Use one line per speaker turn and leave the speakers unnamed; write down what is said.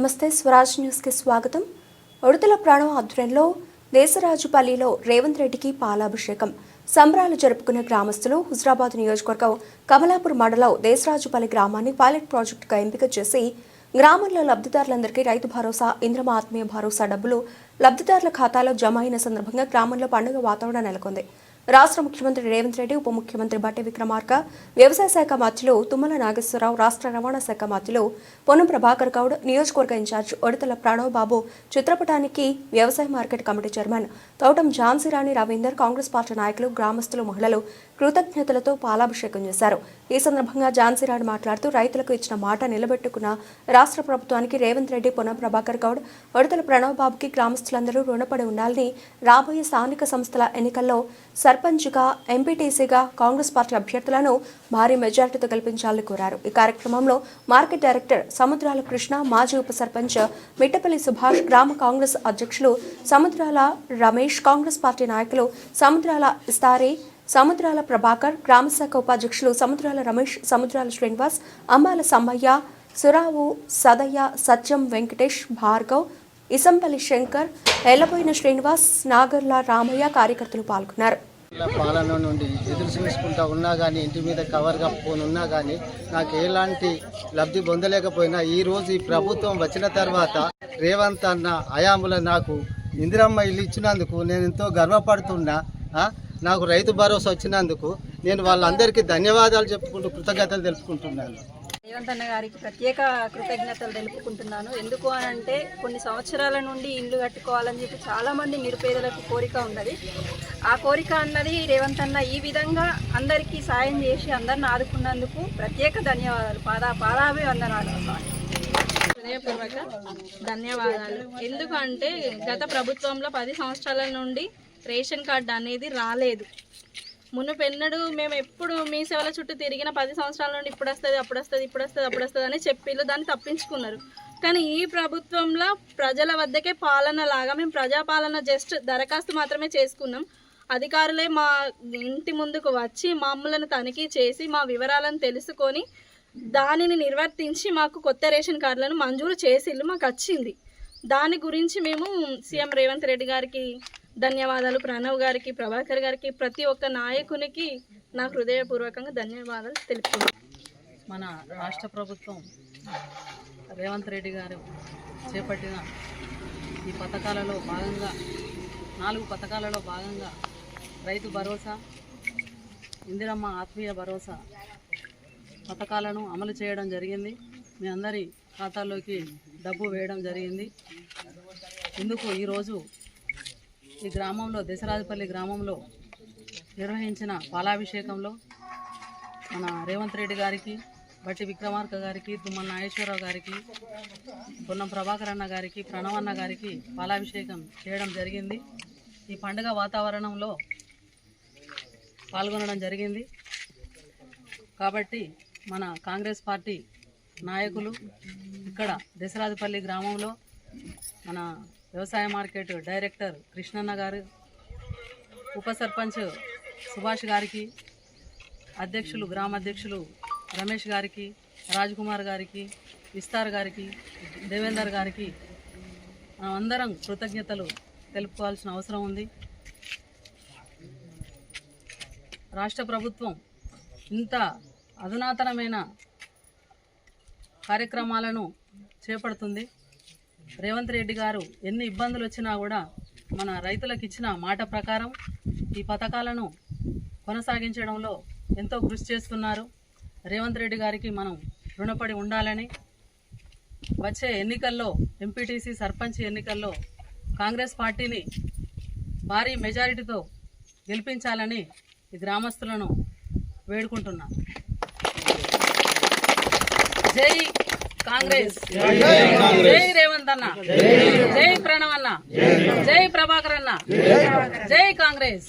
నమస్తే స్వరాజ్ న్యూస్ కి స్వాగతం. ఉడతల ప్రాణం ఆధ్వర్యంలో దేశరాజుపల్లిలో రేవంత్ రెడ్డికి పాలాభిషేకం సంబరాలు జరుపుకున్న గ్రామస్తులు హుజరాబాద్ నియోజకవర్గం కమలాపూర్ మండలం దేశరాజుపల్లి గ్రామాన్ని పైలట్ ప్రాజెక్టుగా ఎంపిక చేసి గ్రామంలో లబ్ధిదారులందరికీ రైతు భరోసా, ఇంద్రమ ఆత్మీయ భరోసా డబ్బులు లబ్ధిదారుల ఖాతాలో జమ అయిన సందర్భంగా గ్రామంలో పండుగ వాతావరణం నెలకొంది. రాష్ట్ర ముఖ్యమంత్రి రేవంత్ రెడ్డి, ఉప ముఖ్యమంత్రి బట్టి విక్రమార్క, వ్యవసాయ శాఖ మంత్రులు తుమ్మల నాగేశ్వరరావు, రాష్ట్ర రవాణా శాఖ మంత్రులు పొన్నం ప్రభాకర్ గౌడ్, నియోజకవర్గ ఇన్ఛార్జ్ ఉడతల ప్రణవ్ బాబు చిత్రపటానికి వ్యవసాయ market committee chairman Thotam Jhansirani Ravinder, Congress party నాయకులు, గ్రామస్తులు, మహిళలు కృతజ్ఞతలతో పాలాభిషేకం చేశారు. ఈ సందర్భంగా ఝాన్సీరాణి మాట్లాడుతూ రైతులకు ఇచ్చిన మాట నిలబెట్టుకున్న రాష్ట్ర ప్రభుత్వానికి రేవంత్ రెడ్డి, పొన్నం ప్రభాకర్ గౌడ్, ఉడతల ప్రణవ్ బాబుకి గ్రామస్తులందరూ రుణపడి ఉండాలని, రాబోయే స్థానిక సంస్థల ఎన్నికల్లో సర్పంచ్గా, ఎంపీటీసీగా కాంగ్రెస్ పార్టీ అభ్యర్థులను భారీ మెజార్టీతో గెలిపించాలని కోరారు. ఈ కార్యక్రమంలో మార్కెట్ డైరెక్టర్ సముద్రాల కృష్ణ, మాజీ ఉప సర్పంచ్ మిట్టపల్లి సుభాష్, గ్రామ కాంగ్రెస్ అధ్యక్షులు సముద్రాల రమేష్, కాంగ్రెస్ పార్టీ నాయకులు సముద్రాల ఇస్తారి, సముద్రాల ప్రభాకర్, గ్రామశాఖ ఉపాధ్యక్షులు సముద్రాల రమేష్, సముద్రాల శ్రీనివాస్, అంబాల సమ్మయ్య, సురావు సదయ్య, సత్యం వెంకటేష్, భార్గవ్, ఇసంపల్లి శంకర్, ఎల్లబోయిన శ్రీనివాస్, నాగర్ల రామయ్య కార్యకర్తలు పాల్గొన్నారు.
పాలన నుండి ఎదురు చూసుకుంటా ఉన్నా కానీ, ఇంటి మీద కవర్ కప్పుకొని ఉన్నా కానీ నాకు ఎలాంటి లబ్ధి పొందలేకపోయినా ఈరోజు ఈ ప్రభుత్వం వచ్చిన తర్వాత రేవంత్ అన్న హయాంలో నాకు ఇందిరమ్మ ఇల్లు ఇచ్చినందుకు నేను ఎంతో గర్వపడుతున్నా. నాకు రైతు భరోసా వచ్చినందుకు నేను వాళ్ళందరికీ ధన్యవాదాలు చెప్పుకుంటూ కృతజ్ఞతలు తెలుపుకుంటున్నాను.
రేవంత్ అన్న గారికి ప్రత్యేక కృతజ్ఞతలు తెలుపుకుంటున్నాను. ఎందుకు అని అంటే కొన్ని సంవత్సరాల నుండి ఇల్లు కట్టుకోవాలని చెప్పి చాలామంది నిరుపేదలకు కోరిక ఉన్నది. ఆ కోరిక అన్నది రేవంత్ అన్న ఈ విధంగా అందరికీ సాయం చేసి అందరిని ఆదుకున్నందుకు ప్రత్యేక ధన్యవాదాలు, పాదాభివందనాలు. హృదయపూర్వక ధన్యవాదాలు. ఎందుకంటే గత ప్రభుత్వంలో 10 సంవత్సరాల నుండి రేషన్ కార్డు అనేది రాలేదు. మునుపెన్నడు మేము ఎప్పుడు మీ సేవల చుట్టూ తిరిగిన 10 సంవత్సరాల నుండి ఇప్పుడు వస్తుంది, అప్పుడు వస్తుంది, ఇప్పుడు వస్తుంది, అప్పుడు వస్తుంది అని చెప్పిళ్ళు, దాన్ని తప్పించుకున్నారు. కానీ ఈ ప్రభుత్వంలో ప్రజల వద్దకే పాలన లాగా మేము ప్రజాపాలన జస్ట్ దరఖాస్తు మాత్రమే చేసుకున్నాం. అధికారులే మా ఇంటి ముందుకు వచ్చి మమ్మల్ని తనిఖీ చేసి మా వివరాలను తెలుసుకొని దానిని నిర్వర్తించి మాకు కొత్త రేషన్ కార్డులను మంజూరు చేసిళ్ళు, మాకు వచ్చింది. దాని గురించి మేము సీఎం రేవంత్ రెడ్డి గారికి ధన్యవాదాలు, ప్రణవ్ గారికి, ప్రభాకర్ గారికి, ప్రతి ఒక్క నాయకునికి నా హృదయపూర్వకంగా ధన్యవాదాలు తెలుపుతున్నాను.
మన రాష్ట్ర ప్రభుత్వం రేవంత్ రెడ్డి గారు చేపట్టిన ఈ పథకాలలో భాగంగా 4 పథకాలలో భాగంగా రైతు భరోసా, ఇందిరమ్మ ఆత్మీయ భరోసా పథకాలను అమలు చేయడం జరిగింది. మీ అందరి ఖాతాల్లోకి డబ్బు వేయడం జరిగింది. ఇందుకు ఈరోజు ఈ గ్రామంలో, దేశరాజుపల్లి గ్రామంలో నిర్వహించిన పాలాభిషేకంలో మన రేవంత్ రెడ్డి గారికి, బట్టి విక్రమార్క గారికి, తుమ్మల నాగేశ్వరరావు గారికి, పొన్నం ప్రభాకర్ అన్న గారికి, ప్రణవ్ అన్న గారికి పాలాభిషేకం చేయడం జరిగింది. ఈ పండుగ వాతావరణంలో పాల్గొనడం జరిగింది. కాబట్టి మన కాంగ్రెస్ పార్టీ నాయకులు ఇక్కడ దేశరాజుపల్లి గ్రామంలో మన వ్యవసాయ మార్కెట్ డైరెక్టర్ కృష్ణన్న గారు, ఉప సర్పంచ్ సుభాష్ గారికి, అధ్యక్షులు, గ్రామ అధ్యక్షులు రమేష్ గారికి, రాజ్కుమార్ గారికి, విస్తార్ గారికి, దేవేందర్ గారికి మనం అందరం కృతజ్ఞతలు తెలుపుకోవాల్సిన అవసరం ఉంది. రాష్ట్ర ప్రభుత్వం ఇంత అధునాతనమైన కార్యక్రమాలను చేపడుతుంది. రేవంత్ రెడ్డి గారు ఎన్ని ఇబ్బందులు వచ్చినా కూడా మన రైతులకు ఇచ్చిన మాట ప్రకారం ఈ పథకాలను కొనసాగించడంలో ఎంతో కృషి చేస్తున్నారు. రేవంత్ రెడ్డి గారికి మనం రుణపడి ఉండాలని, వచ్చే ఎన్నికల్లో, ఎంపీటీసీ, సర్పంచ్ ఎన్నికల్లో కాంగ్రెస్ పార్టీని భారీ మెజారిటీతో గెలిపించాలని ఈ గ్రామస్తులను వేడుకుంటున్నాను. జై కాంగ్రెస్, జై రేవంత్ అన్న, జై ప్రణవ్ అన్న, జై ప్రభాకర్ అన్న, జై కాంగ్రెస్.